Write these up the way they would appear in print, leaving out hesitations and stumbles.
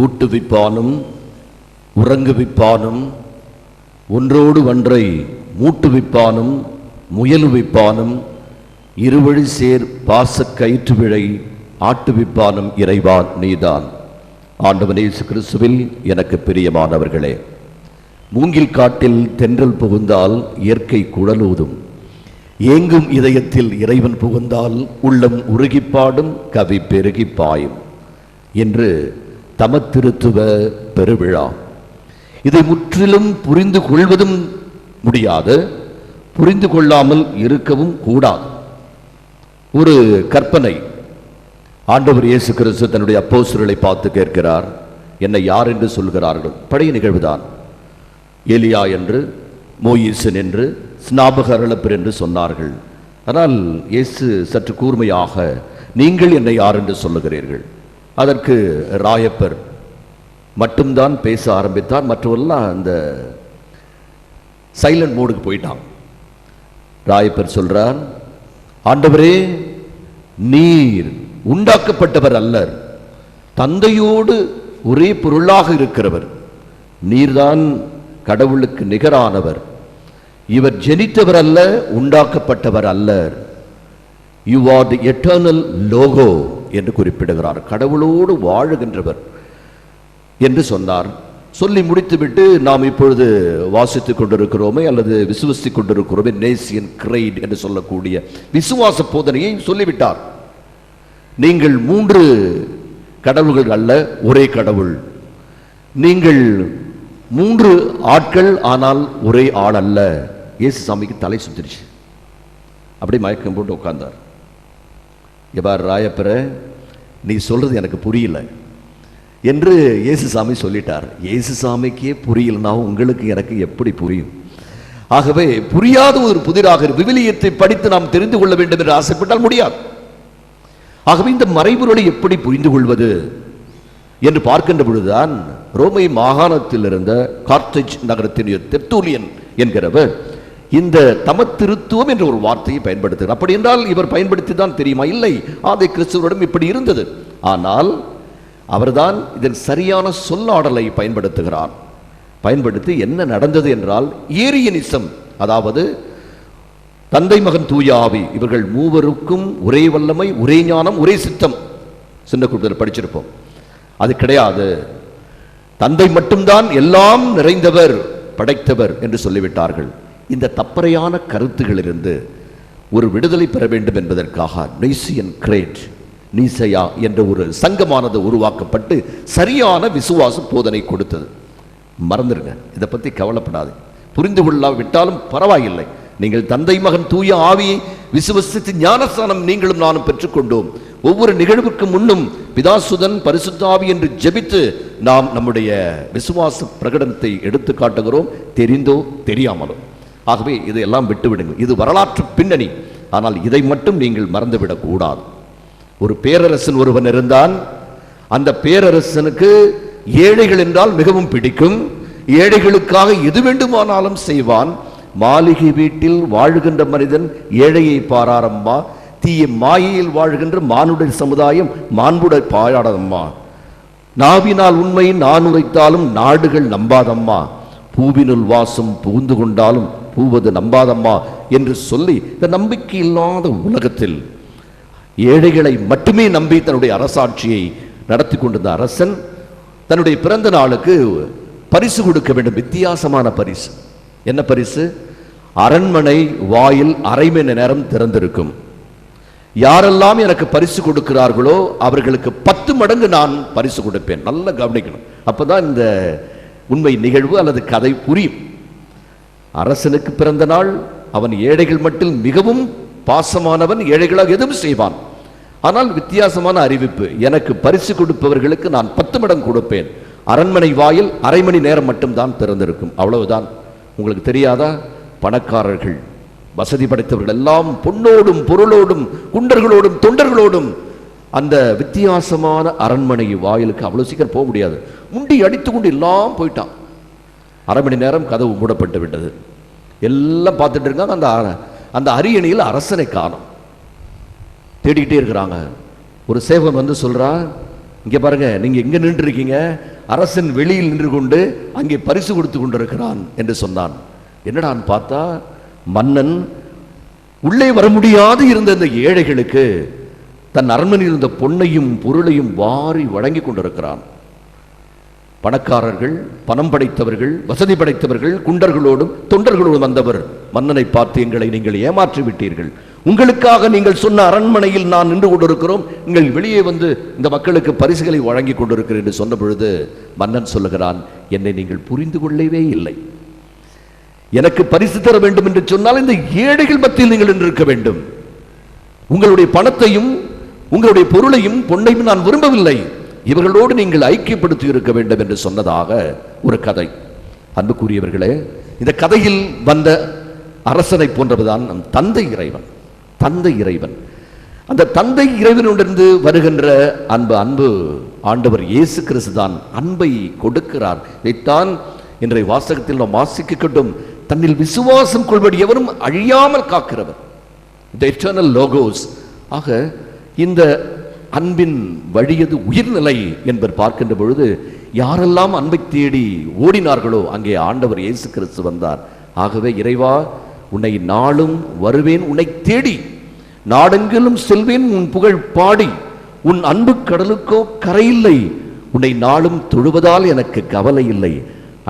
ஊட்டுவிப்பானும் உறங்குவிப்பானும் ஒன்றோடு ஒன்றை மூட்டுவிப்பானும் முயலுவிப்பானும் இருவழி சேர் பாச கயிற்று விழை ஆட்டுவிப்பானும் இறைவா நீதான். ஆண்டவன் இயேசு கிறிஸ்துவில் எனக்கு பிரியமானவர்களே, மூங்கில் காட்டில் தென்றல் புகுந்தால் இயற்கை குழலூதும், ஏங்கும் இதயத்தில் இறைவன் புகுந்தால் உள்ளம் உருகிப்பாடும், கவி பெருகி பாயும் என்று தமத்திருத்துவ பெருவிழா. இதை முற்றிலும் புரிந்து கொள்வதும் முடியாது, புரிந்து கொள்ளாமல் இருக்கவும் கூடாது. ஒரு கற்பனை. ஆண்டவர் இயேசு கிறிஸ்து தன்னுடைய அப்போஸ்தலர்களை பார்த்து கேட்கிறார், என்னை யார் என்று சொல்கிறார்கள்? பழைய நிகழ்வுதான். எலியா என்று, மோயிசன் என்று, ஸ்நாபகரலப்பர் என்று சொன்னார்கள். ஆனால் இயேசு சற்று கூர்மையாக, நீங்கள் என்னை யார் என்று சொல்லுகிறீர்கள்? அதற்கு ராயப்பர் மட்டும்தான் பேச ஆரம்பித்தார். மற்றவெல்லாம் அந்த சைலண்ட் மோடுக்கு போயிட்டான். ராயப்பர் சொல்றார், ஆண்டவரே, நீர் உண்டாக்கப்பட்டவர் அல்லர், தந்தையோடு ஒரே பொருளாக இருக்கிறவர், நீர்தான் கடவுளுக்கு நிகரானவர், இவர் ஜெனித்தவர் அல்ல, உண்டாக்கப்பட்டவர் அல்லர், you are the eternal logo என்று குறிப்பிடுகிறார், கடவுளோடு வாழுகின்றவர் என்று சொன்னார். சொல்லி முடித்துவிட்டு நாம் இப்பொழுது வாசித்துக் கொண்டிருக்கிறோமே அல்லது விசுவசித்துக் கொண்டிருக்கிறோமே நேசியன் கிரைட் என்று சொல்லக்கூடிய விசுவாச போதனையை சொல்லிவிட்டார். நீங்கள் 3 கடவுள்கள் அல்ல, ஒரே கடவுள். நீங்கள் 3 ஆட்கள், ஆனால் ஒரே ஆள் அல்ல. இயேசு சாமிக்கு தலை சுத்திருச்சு, அப்படி மயக்கம் போட்டு உட்கார்ந்தார். எவ்வாறு ராயப்பர, நீ சொல்றது எனக்கு புரியல என்று இயேசு சாமி சொல்லிட்டார். இயேசு சாமிக்கே புரியலனா உங்களுக்கு எனக்கு எப்படி புரியும்? ஆகவே புரியாத ஒரு புதிராக விவிலியத்தை படித்து நாம் தெரிந்து கொள்ள வேண்டும் என்று ஆசைப்பட்டால் முடியாது. ஆகவே இந்த மறைபொருளை எப்படி புரிந்து கொள்வது என்று பார்க்கின்ற பொழுதுதான் ரோமை மாகாணத்தில் இருந்த கார்த்தேஜ் நகரத்தின் தெர்த்தூலியன் என்கிறவர் இந்த தமத்திருத்துவம் என்ற ஒரு வார்த்தையை பயன்படுத்துகிறார். அப்படி என்றால் இவர் பயன்படுத்தி தான் தெரியுமா? இல்லை, ஆதி கிறிஸ்துவரிடம் இப்படி இருந்தது. ஆனால் அவர்தான் இதன் சரியான சொல்லாடலை பயன்படுத்துகிறார். பயன்படுத்தி என்ன நடந்தது என்றால், ஏரியனிசம், அதாவது தந்தை மகன் தூய ஆவி இவர்கள் மூவருக்கும் ஒரே வல்லமை, ஒரே ஞானம், ஒரே சித்தம். சின்ன கூட்டத்தில் படிச்சிருப்போம். அது கிடையாது. தந்தை மட்டும்தான் எல்லாம் நிறைந்தவர், படைத்தவர் என்று சொல்லிவிட்டார்கள். இந்த தப்பறையான கருத்துகளிலிருந்து ஒரு விடுதலை பெற வேண்டும் என்பதற்காக நைசியன் கிரேட், நீசையா என்ற ஒரு சங்கமானது உருவாக்கப்பட்டு சரியான விசுவாச போதனை கொடுத்தது. மறந்துருங்க, இதை பற்றி கவலைப்படாது. புரிந்து கொள்ளாவிட்டாலும் பரவாயில்லை. நீங்கள் தந்தை மகன் தூய ஆவியை விசுவசித்து ஞானஸ்தானம் நீங்களும் நானும் பெற்றுக்கொண்டோம். ஒவ்வொரு நிகழ்வுக்கு முன்னும் பிதாசுதன் பரிசுத்த ஆவி என்று ஜெபித்து நாம் நம்முடைய விசுவாச பிரகடனத்தை எடுத்து காட்டுகிறோம், தெரிந்தோ தெரியாமலோ. ஆகவே இதையெல்லாம் விட்டுவிடுங்கள். இது வரலாற்று பின்னணி. ஆனால் இதை மட்டும் நீங்கள் மறந்துவிடக் கூடாது. ஒரு பேரரசன் ஒருவன் இருந்தான். அந்த பேரரசனுக்கு ஏழைகள் என்றால் மிகவும் பிடிக்கும். ஏழைகளுக்காக எது வேண்டுமானாலும் செய்வான். மாளிகை வீட்டில் வாழ்கின்ற மனிதன் ஏழையை பாராரம்மா, தீய மாயையில் வாழ்கின்ற மானுட சமுதாயம் மாண்புட பாயாடம்மா, நாவினால் உண்மை நான் உரைத்தாலும் நாடுகள் நம்பாதம்மா, பூவினுள் வாசம் புகுந்து கொண்டாலும் பூவது நம்பாதம்மா என்று சொல்லி இந்த நம்பிக்கை இல்லாத உலகத்தில் ஏழைகளை மட்டுமே நம்பி தன்னுடைய அரசாட்சியை நடத்தி கொண்டிருந்த அரசன் தன்னுடைய பிறந்த நாளுக்கு பரிசு கொடுக்க வேண்டும். வித்தியாசமான பரிசு. என்ன பரிசு? அரண்மனை வாயில் அரை மணி நேரம் திறந்திருக்கும். யாரெல்லாம் எனக்கு பரிசு கொடுக்கிறார்களோ அவர்களுக்கு 10 மடங்கு நான் பரிசு கொடுப்பேன். நல்லா கவனிக்கணும், அப்பதான் இந்த உண்மை நிகழ்வு அல்லது கதை புரியும். அரசனுக்கு பிறந்த நாள். அவன் ஏழைகள் மட்டில் மிகவும் பாசமானவன், ஏழைகளாக எதுவும் செய்வான். ஆனால் வித்தியாசமான அறிவிப்பு, எனக்கு பரிசு கொடுப்பவர்களுக்கு நான் 10 மடங்கு கொடுப்பேன். அரண்மனை வாயில் அரை மணி நேரம் மட்டும்தான் திறந்திருக்கும். அவ்வளவுதான். உங்களுக்கு தெரியாதா? பணக்காரர்கள், வசதி படைத்தவர்கள் எல்லாம் பொன்னோடும் பொருளோடும் குண்டர்களோடும் தொண்டர்களோடும் அந்த வித்தியாசமான அரண்மனை வாயிலுக்கு அவ்வளவு சீக்கிரம் போக முடியாது. முண்டி அடித்து கொண்டு எல்லாம் போயிட்டான். அரை மணி நேரம் கதவு மூடப்பட்டு விட்டது. எல்லாம் பார்த்துட்டு இருக்காங்க. அந்த அரியணையில் அரசனை காணோம். தேடிக்கிட்டே இருக்கிறாங்க. ஒரு சேவகன் வந்து சொல்றான், இங்க பாருங்க, நீங்க எங்க நின்று இருக்கீங்க? அரசன் வெளியில் நின்று கொண்டு அங்கே பரிசு கொடுத்து கொண்டிருக்கிறான் என்று சொன்னான். என்னடான்னு பார்த்தா, மன்னன் உள்ளே வர முடியாது இருந்த இந்த ஏழைகளுக்கு தன் அரண்மனையில் இருந்த பொன்னையும் பொருளையும் வாரி வழங்கி கொண்டிருக்கிறான். பணக்காரர்கள், பணம் படைத்தவர்கள், வசதி படைத்தவர்கள், குண்டர்களோடும் தொண்டர்களோடும் வந்தவர் மன்னனை பார்த்து, எங்களை நீங்கள் ஏமாற்றி விட்டீர்கள், உங்களுக்காக நீங்கள் சொன்ன அரண்மனையில் நான் நின்று கொண்டிருக்கிறோம், நீங்கள் வெளியே வந்து இந்த மக்களுக்கு பரிசுகளை வழங்கி கொண்டிருக்கிறேன் என்று சொன்ன பொழுது மன்னன் சொல்லுகிறான், என்னை நீங்கள் புரிந்து கொள்ளவே இல்லை. எனக்கு பரிசு தர வேண்டும் என்று சொன்னால் இந்த ஏழைகள் மத்தியில் நீங்கள் நின்றிருக்க வேண்டும். உங்களுடைய பணத்தையும் உங்களுடைய பொருளையும் பொன்னையும் நான் விரும்பவில்லை, இவர்களோடு நீங்கள் ஐக்கியப்படுத்தி இருக்க வேண்டும் என்று சொன்னதாக ஒரு கதை. அன்புக்குரியவர்களே, இந்த கதையில் வந்த அரசனை போன்றதுதான் நம் தந்தை இறைவன். தந்தை இறைவன், அந்த தந்தை இறைவனிடமிருந்து வருகின்ற அன்பு ஆண்டவர் இயேசு கிறிஸ்து தான் அன்பை கொடுக்கிறார். இதைத்தான் இன்றைய வாசகத்தில் நாம் வாசிக்கட்டும். தன்னில் விசுவாசம் கொள்படி எவரும் அழியாமல் காக்கிறவர், the eternal logos. ஆக இந்த அன்பின் வழியது உயிர்நிலை என்பர் பார்க்கின்ற பொழுது, யாரெல்லாம் அன்பை தேடி ஓடினார்களோ அங்கே ஆண்டவர் இயேசு கிறிஸ்து வந்தார். ஆகவே இறைவா, உன்னை நாளும் வருவேன், உன்னை தேடி நாடெங்கிலும் செல்வேன், உன் புகழ் பாடி, உன் அன்பு கடலுக்கோ கரையில்லை, உன்னை நாளும் தொழுவதால் எனக்கு கவலை இல்லை,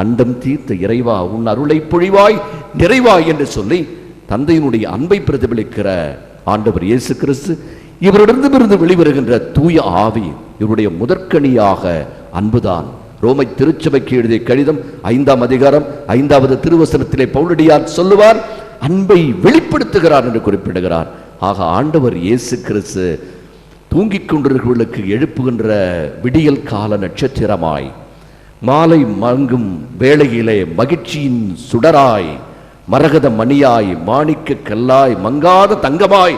அண்டம் தீர்த்த இறைவா உன் அருளை பொழிவாய் நிறைவாய் என்று சொல்லி தந்தையினுடைய அன்பை பிரதிபலிக்கிற ஆண்டவர் இயேசு கிறிஸ்து, இவரிடமிருந்து வெளிவருகின்ற தூய ஆவி, இவருடைய முதற்கனியாக அன்புதான். ரோமை திருச்சபைக்கு எழுதிய கடிதம் 5ஆம் அதிகாரம் 5வது திருவசனத்திலே பவுலடியார் சொல்லுவார், அன்பை வெளிப்படுத்துகிறார் என்று குறிப்பிடுகிறார். ஆக ஆண்டவர் இயேசு கிறிஸ்து தூங்கிக் கொண்டிருக்கிறவர்களுக்கு எழுப்புகின்ற விடியல் கால நட்சத்திரமாய், மாலை மங்கும் வேளையிலே மகிழ்ச்சியின் சுடராய், மரகத மணியாய், மாணிக்க கல்லாய், மங்காத தங்கமாய்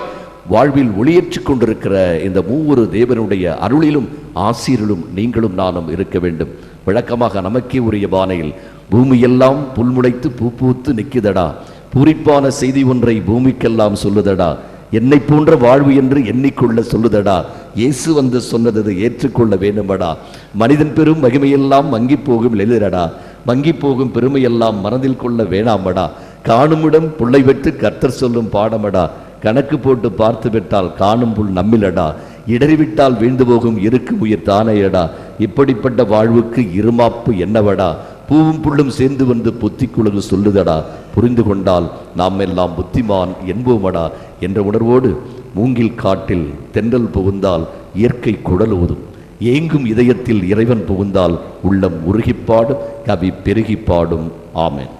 வாழ்வில் ஒளியேற்றிக் கொண்டிருக்கிற இந்த மூவொரு தேவனுடைய அருளிலும் ஆசீரிலும் நீங்களும் நானும் இருக்க வேண்டும். விளக்கமாக நமக்கே உரிய பானையில், பூமியெல்லாம் புல்முளைத்து பூ பூத்து நிற்குதடா, பூரிப்பான செய்தி ஒன்றை பூமிக்கெல்லாம் சொல்லுதடா, என்னை போன்ற வாழ்வு என்று எண்ணிக்கொள்ள சொல்லுதடா, இயேசு வந்து சொன்னது ஏற்றுக்கொள்ள வேண்டுமடா, மனிதன் பெரும் மகிமையெல்லாம் மங்கி போகும் எழுதடா, மங்கி போகும் பெருமையெல்லாம் மனதில் கொள்ள வேணாமடா, காணுமிடம் புள்ளை வெட்டு கர்த்தர் சொல்லும் பாடமடா, கணக்கு போட்டு பார்த்து விட்டால் காணும் புல் நம்மிலடா, இடறிவிட்டால் வீழ்ந்து போகும் இருக்கும் உயிர் தானையடா, இப்படிப்பட்ட வாழ்வுக்கு இருமாப்பு என்னவடா, பூவும் புல்லும் சேர்ந்து வந்து புத்திக்குழு சொல்லுதடா, புரிந்து கொண்டால் நாம் எல்லாம் புத்திமான் என்போமடா என்ற உணர்வோடு மூங்கில் காட்டில் தென்றல் புகுந்தால் இயற்கை குடல் ஊதும், ஏங்கும் இதயத்தில் இறைவன் புகுந்தால் உள்ளம் உருகிப்பாடும், கவி பெருகிப்பாடும். ஆமென்.